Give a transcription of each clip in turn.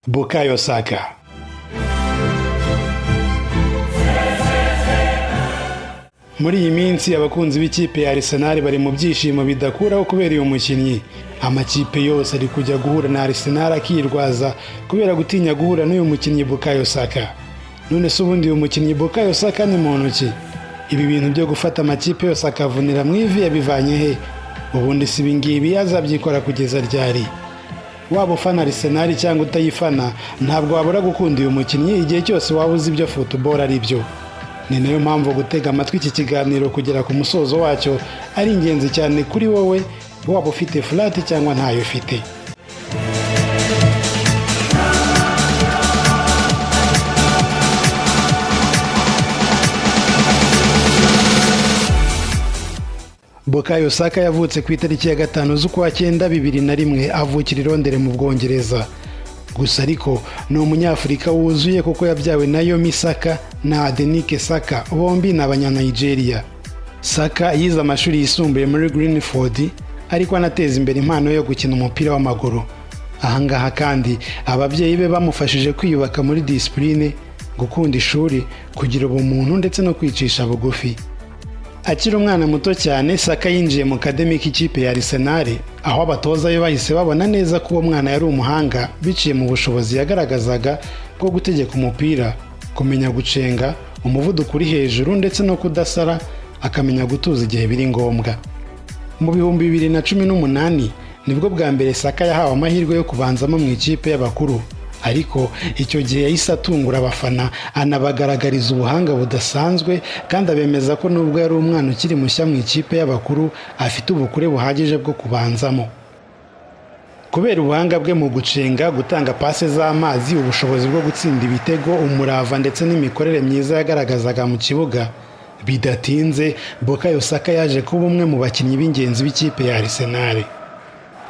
Bukayo Saka. Muri iyi minsi abakunzi b'ikipe ya Arsenal bari mu byishimo bidakuraho kubera uyu mukinnyi. Amakipe yose ari kujya guhura na Arsenal akirwaza kubera gutinya guhura n'uyu mukinnyi Bukayo Saka. None se ubundi uyu mukinnyi Bukayo Saka ni muntu ki? Ibi bintu byo gufata amakipe yose akavunira mu ivi yabivanye he? Ubundi si ibingibi azabyikora kugeza ryari? Waba ufana Arsenal cyangwa utayifana, ntabwo wabura gukunda uyu mukinnyi igihe cyose waba uzi ibyo football ari byo. Ni nayo mpamvu gutega amatwi iki kiganiro kugera ku musozo wacyo ari ingenzi cyane kuri wowe, waba ufite flat cyangwa ntayo ufite. Bukayo Saka yavutse ku itariki ya 5 z'ukwa 9 2001 avukira i Londres mu Bwongereza. Gusa ariko ni umunyafurika wuzuye kuko yabyawe na Yomi Saka na Adenike Saka, bombi ni abanya-Nigeria. Saka yize amashuri yisumbuye muri Greenford ariko anateza imbere impano yo gukina umupira w'amaguru. Ahangaha kandi ababyeyi be bamufashije kwiyubaka muri discipline, gukunda ishuri, kugira ubumuntu ndetse no kwicisha bugufi. Akiri umwana muto cyane, Saka yinjiye mu academy k'ikipe ya Arsenal, aho abatoza be bahise babona neza ko uwo mwana yari umuhanga biciye mu bushobozi yagaragazaga bwo gutegeka umupira, kumenya gucenga, umuvuduko uri hejuru ndetse no kudasara, akamenya gutuza igihe biri ngombwa. Mu 2018 nibwo bwa mbere Saka yahawe amahirwe yo kubanzamo mu ikipe y'abakuru, ariko icyo gihe yahise atungura abafana, anabagaragariza ubuhanga budasanzwe kandi abemeza ko nubwo yari umwana ukiri mushya mu ikipe y'abakuru, afite ubukure buhagije bwo kubanzamo. Kubera ubuhanga bwe mu gucenga, gutanga pase z'amazi, ubushobozi bwo gutsinda ibitego, umurava ndetse n'imikorere myiza yagaragazaga mu kibuga, bidatinze Bukayo Saka yaje kuba umwe mu bakinnyi b'ingenzi b'ikipe ya Arsenal.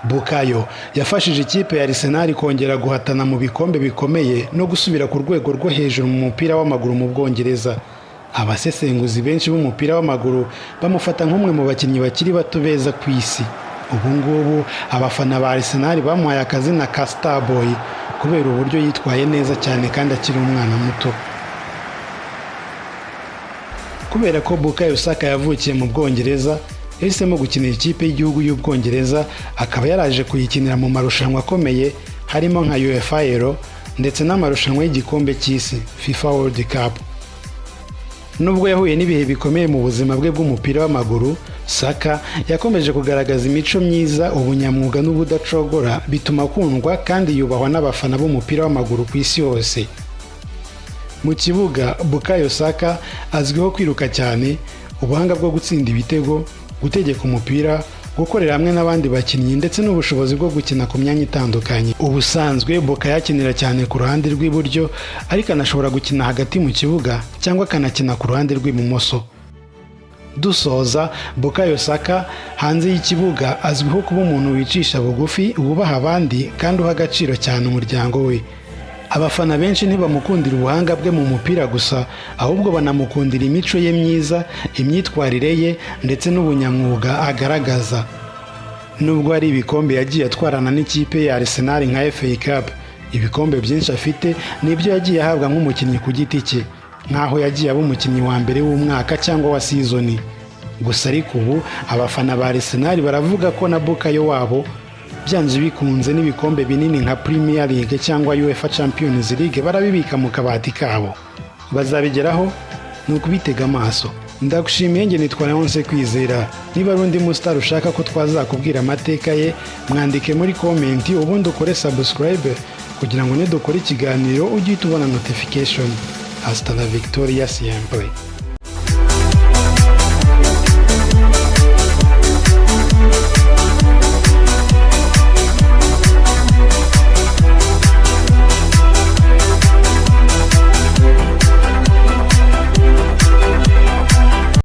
Bukayo yafashije ikipe ya Arsenal kongera guhatana mu bikombe bikomeye no gusubira ku rwego rwo hejuru mu mupira w'amaguru mu Bwongereza. Abasesenguzi benshi b'umupira w'amaguru bamufata nk'umwe mu bakinnyi bakiri bato beza ku isi. Ubu ngubu abafana ba Arsenal bamuhaye akazina ka Starboy kubera uburyo yitwaye neza cyane kandi akiri umwana muto. Kubera ko Bukayo Saka yavukiye mu Bwongereza, yahisemo gukinira ikipe y'igihugu y'Ubwongereza, akaba yaraje kuyikinira mu marushanwa akomeye harimo nka UEFA Euro ndetse n'amarushanwa y'igikombe cy'isi FIFA World Cup. Nubwo yahuye n'ibihe bikomeye mu buzima bwe bw'umupira w'amaguru, Saka yakomeje kugaragaza imico myiza, ubunyamwuga n'ubudacogora, bituma akundwa kandi yubahwa n'abafana b'umupira w'amaguru ku isi yose. Mu kibuga, Bukayo Saka azwiho kwiruka cyane, ubuhanga bwo gutsinda ibitego, gutegeka umupira, gukorera hamwe n'abandi bakinnyi ndetse n'ubushobozi bwo gukina ku myanya itandukanye. Ubusanzwe Bukayo akinira cyane ku ruhande rw'iburyo, ariko anashobora gukina hagati mu kibuga cyangwa akanakina ku ruhande rw'ibumoso. Dusoza, Bukayo Saka hanze y'ikibuga azwiho kuba umuntu wicisha bugufi, wubaha abandi kandi uha agaciro cyane umuryango we. Abafana benshi ntibamukundira ubuhanga bwe mu mupira gusa, ahubwo banamukundira imico ye myiza, imyitwarire ye ndetse n'ubunyamwuga agaragaza. Nubwo ari ibikombe yagiye atwarana n'ikipe ya Arsenal nka FA Cup, ibikombe byinshi afite nibyo yagiye ahabwa nk'umukinnyi ku giti cye, nk'aho yagiye aba umukinnyi wa mbere w'umwaka cyangwa wa season. Gusa ariko ubu abafana ba Arsenal baravuga ko na Bukayo wabo byanze bikunze n'ibikombe binini nka Premier League cyangwa UEFA Champions League barabibika mu kabati kabo. Bazabigeraho ni ukubitega amaso. Ndagushimiye, nge nitwa Leonce Kwizera. Niba ari undi mustar ushaka ko twazakubwira amateka ye, mwandike muri comment, ubundi ukore subscribe kugira ngo nidukore ikiganiro ujye tubona notification. Hasta la victoria siempre.